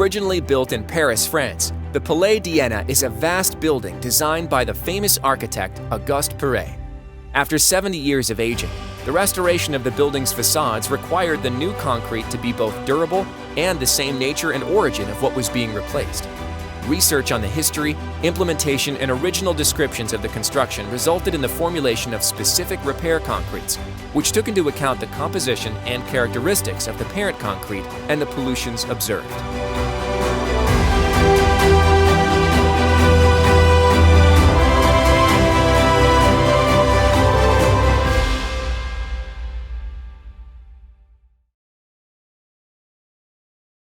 Originally built in Paris, France, the Palais d'Iéna is a vast building designed by the famous architect Auguste Perret. After 70 years of aging, the restoration of the building's facades required the new concrete to be both durable and the same nature and origin of what was being replaced. Research on the history, implementation, and original descriptions of the construction resulted in the formulation of specific repair concretes, which took into account the composition and characteristics of the parent concrete and the pollutions observed.